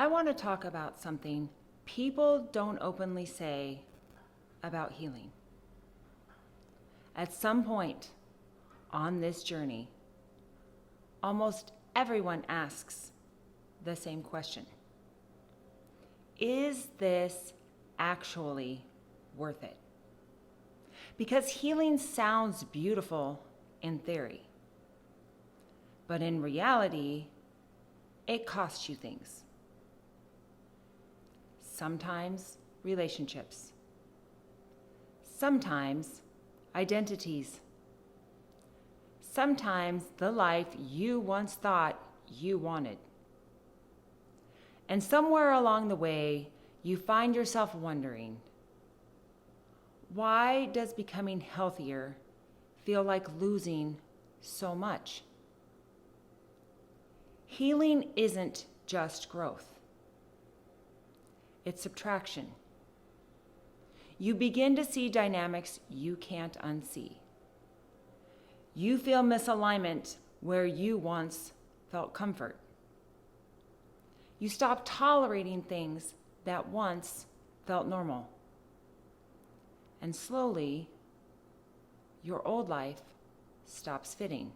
I want to talk about something people don't openly say about healing. At some point on this journey, almost everyone asks the same question. Is this actually worth it? Because healing sounds beautiful in theory, but in reality, it costs you things. Sometimes relationships, sometimes identities, sometimes the life you once thought you wanted. And somewhere along the way, you find yourself wondering, why does becoming healthier feel like losing so much? Healing isn't just growth. It's subtraction. You begin to see dynamics you can't unsee. You feel misalignment where you once felt comfort. You stop tolerating things that once felt normal. And slowly, your old life stops fitting.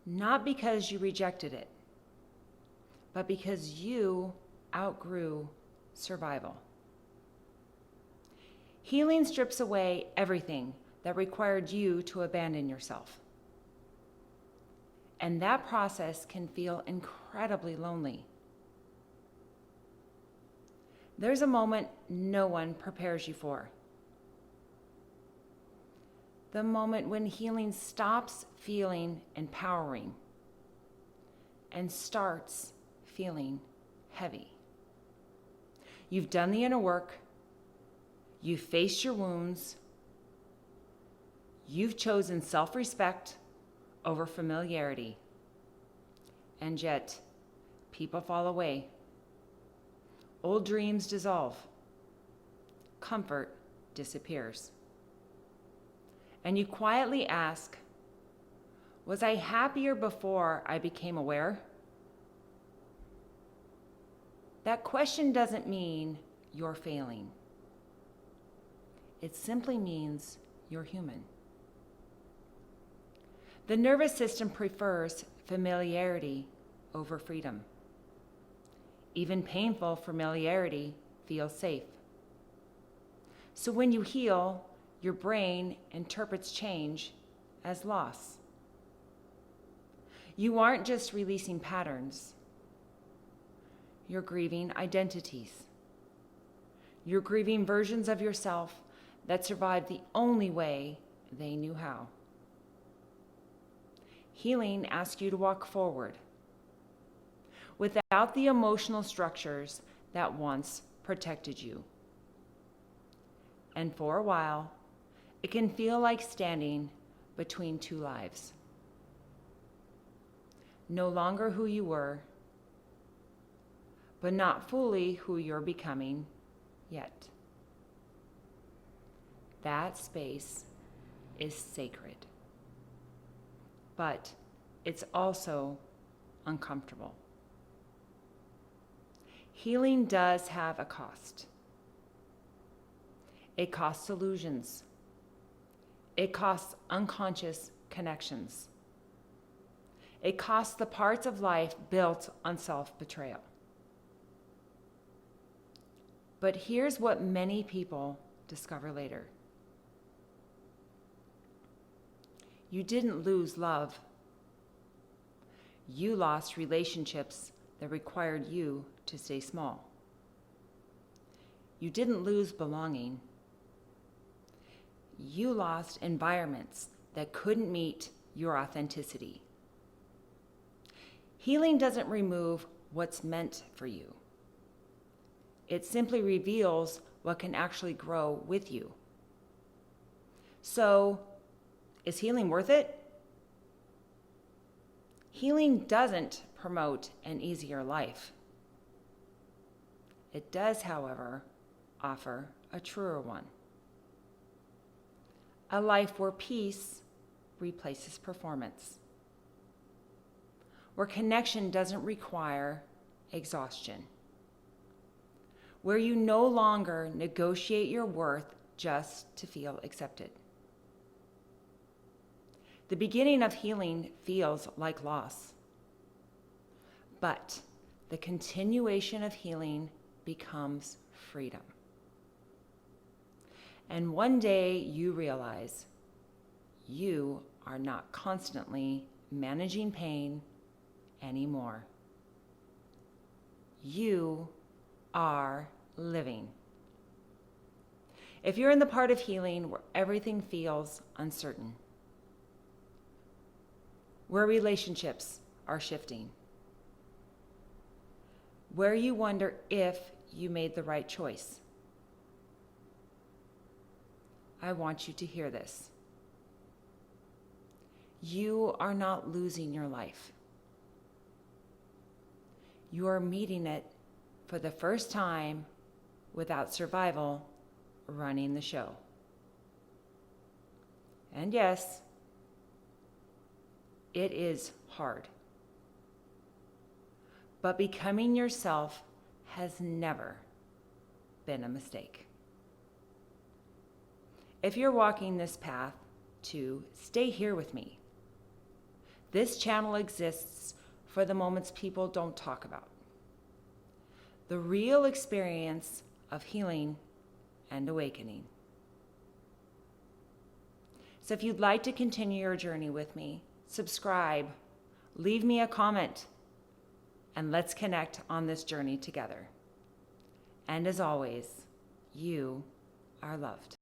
Not because you rejected it, but because you outgrew survival. Healing strips away everything that required you to abandon yourself. And that process can feel incredibly lonely. There's a moment no one prepares you for. The moment when healing stops feeling empowering and starts feeling heavy. You've done the inner work. You've faced your wounds. You've chosen self-respect over familiarity. And yet, people fall away. Old dreams dissolve. Comfort disappears. And you quietly ask, was I happier before I became aware? That question doesn't mean you're failing. It simply means you're human. The nervous system prefers familiarity over freedom. Even painful familiarity feels safe. So when you heal, your brain interprets change as loss. You aren't just releasing patterns. You're grieving identities. You're grieving versions of yourself that survived the only way they knew how. Healing asks you to walk forward without the emotional structures that once protected you. And for a while, it can feel like standing between two lives. No longer who you were, but not fully who you're becoming yet. That space is sacred, but it's also uncomfortable. Healing does have a cost. It costs illusions. It costs unconscious connections. It costs the parts of life built on self-betrayal. But here's what many people discover later. You didn't lose love. You lost relationships that required you to stay small. You didn't lose belonging. You lost environments that couldn't meet your authenticity. Healing doesn't remove what's meant for you. It simply reveals what can actually grow with you. So, is healing worth it? Healing doesn't promote an easier life. It does, however, offer a truer one. A life where peace replaces performance. Where connection doesn't require exhaustion, where you no longer negotiate your worth just to feel accepted. The beginning of healing feels like loss, but the continuation of healing becomes freedom. And one day you realize you are not constantly managing pain anymore. You are living. If you're in the part of healing where everything feels uncertain, where relationships are shifting, where you wonder if you made the right choice, I want you to hear this. You are not losing your life. You are meeting it for the first time without survival running the show. And yes, it is hard. But becoming yourself has never been a mistake. If you're walking this path to stay here with me, this channel exists for the moments people don't talk about. The real experience of healing and awakening. So if you'd like to continue your journey with me, subscribe, leave me a comment, and let's connect on this journey together. And as always, you are loved.